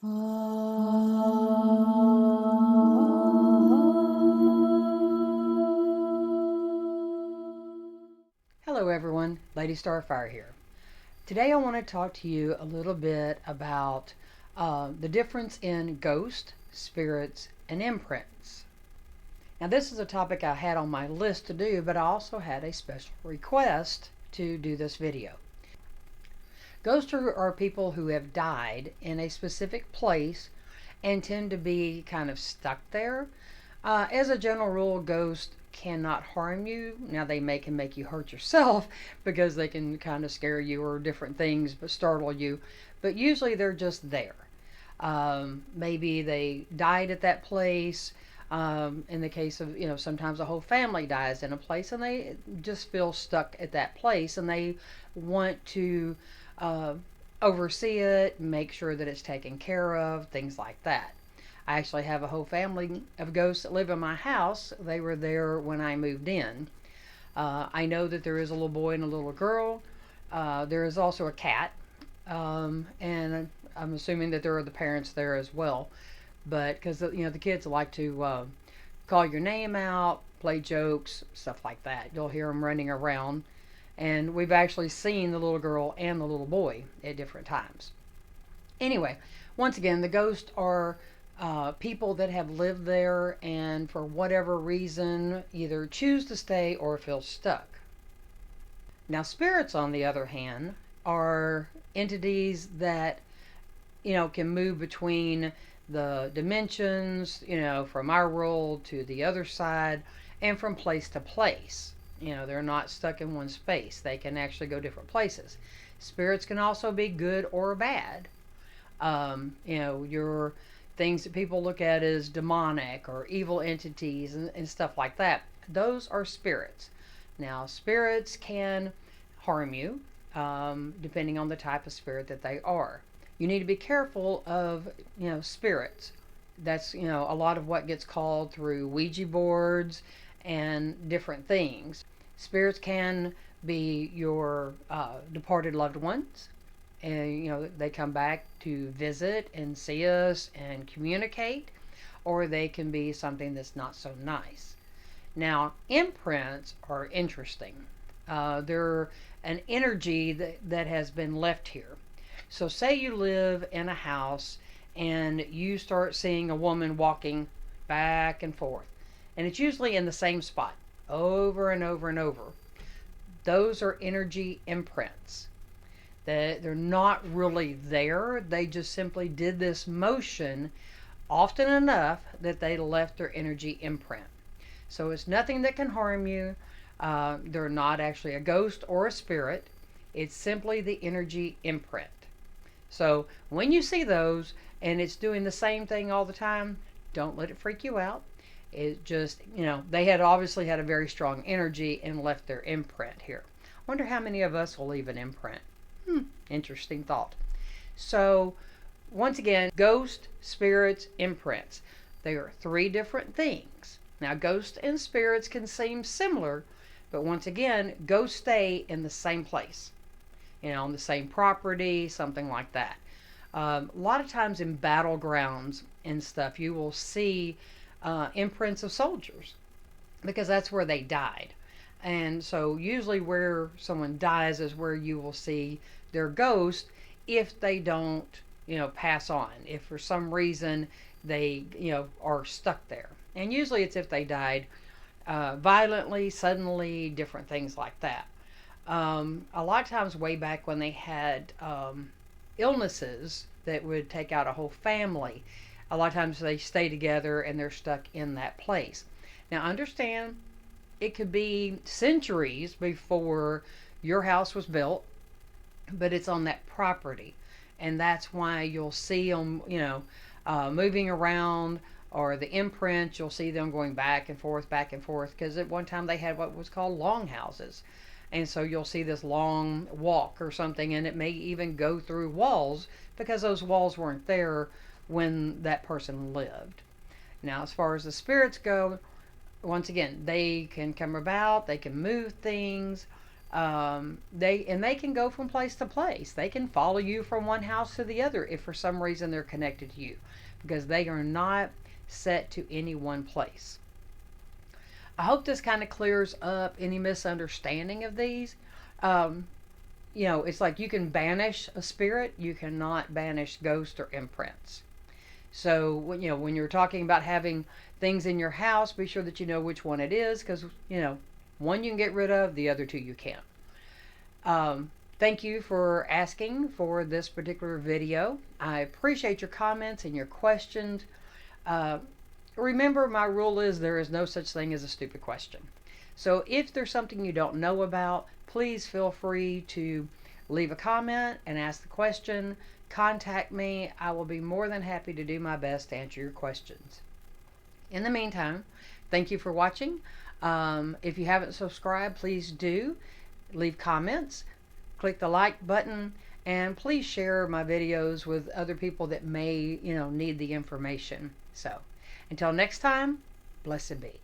Hello everyone, Lady Starfire here. Today I want to talk to you a little bit about the difference in ghosts, spirits, and imprints. Now this is a topic I had on my list to do, but I also had a special request to do this video. Ghosts are people who have died in a specific place and tend to be kind of stuck there. As a general rule, ghosts cannot harm you. Now they can make you hurt yourself because they can kind of scare you or different things, but startle you. But usually they're just there. Maybe they died at that place. In the case of, sometimes a whole family dies in a place and they just feel stuck at that place and they want to uh, oversee it, make sure that it's taken care of, things like that. I actually have a whole family of ghosts that live in my house. They were there when I moved in. I know that there is a little boy and a little girl. There is also a cat. And I'm assuming that there are the parents there as well. But because, the kids like to call your name out, play jokes, stuff like that. You'll hear them running around. And we've actually seen the little girl and the little boy at different times. Anyway, once again, the ghosts are people that have lived there and for whatever reason either choose to stay or feel stuck. Now, spirits, on the other hand, are entities that, can move between the dimensions, from our world to the other side and from place to place. They're not stuck in one space. They can actually go different places. Spirits can also be good or bad. Your things that people look at as demonic or evil entities and stuff like that. Those are spirits. Now, spirits can harm you depending on the type of spirit that they are. You need to be careful of, spirits. That's, a lot of what gets called through Ouija boards and different things. Spirits can be your departed loved ones. And, they come back to visit and see us and communicate, or they can be something that's not so nice. Now, imprints are interesting. They're an energy that has been left here. So say you live in a house and you start seeing a woman walking back and forth, and it's usually in the same spot over and over and over. Those are energy imprints. They're not really there. They just simply did this motion often enough that they left their energy imprint. So it's nothing that can harm you. They're not actually a ghost or a spirit. It's simply the energy imprint. So when you see those and it's doing the same thing all the time, don't let it freak you out. It just, they had obviously had a very strong energy and left their imprint here. Wonder how many of us will leave an imprint. Interesting thought. So, once again, ghost, spirits, imprints. They are three different things. Now, ghosts and spirits can seem similar, but once again, ghosts stay in the same place, on the same property, something like that. A lot of times in battlegrounds and stuff, you will see imprints of soldiers because that's where they died. And so usually where someone dies is where you will see their ghost if they don't, pass on. If for some reason they, are stuck there. And usually it's if they died violently, suddenly, different things like that. A lot of times way back when they had illnesses that would take out a whole family, a lot of times they stay together and they're stuck in that place. Now understand, it could be centuries before your house was built, but it's on that property. And that's why you'll see them, moving around, or the imprints, you'll see them going back and forth, because at one time they had what was called longhouses. And so you'll see this long walk or something, and it may even go through walls because those walls weren't there when that person lived. Now, as far as the spirits go, once again, they can come about, they can move things. They can go from place to place. They can follow you from one house to the other if for some reason they're connected to you, because they are not set to any one place. I hope this kind of clears up any misunderstanding of these. Um, it's like you can banish a spirit, you cannot banish ghosts or imprints. So when you're talking about having things in your house, be sure that you know which one it is, because one you can get rid of, the other two you can't. Thank you for asking for this particular video. I appreciate your comments and your questions. Uh, Remember, my rule is there is no such thing as a stupid question. So if there's something you don't know about, please feel free to leave a comment and ask the question. Contact me. I will be more than happy to do my best to answer your questions. In the meantime, thank you for watching. If you haven't subscribed, please do. Leave comments, click the like button, and please share my videos with other people that may, need the information. So, until next time, blessed be.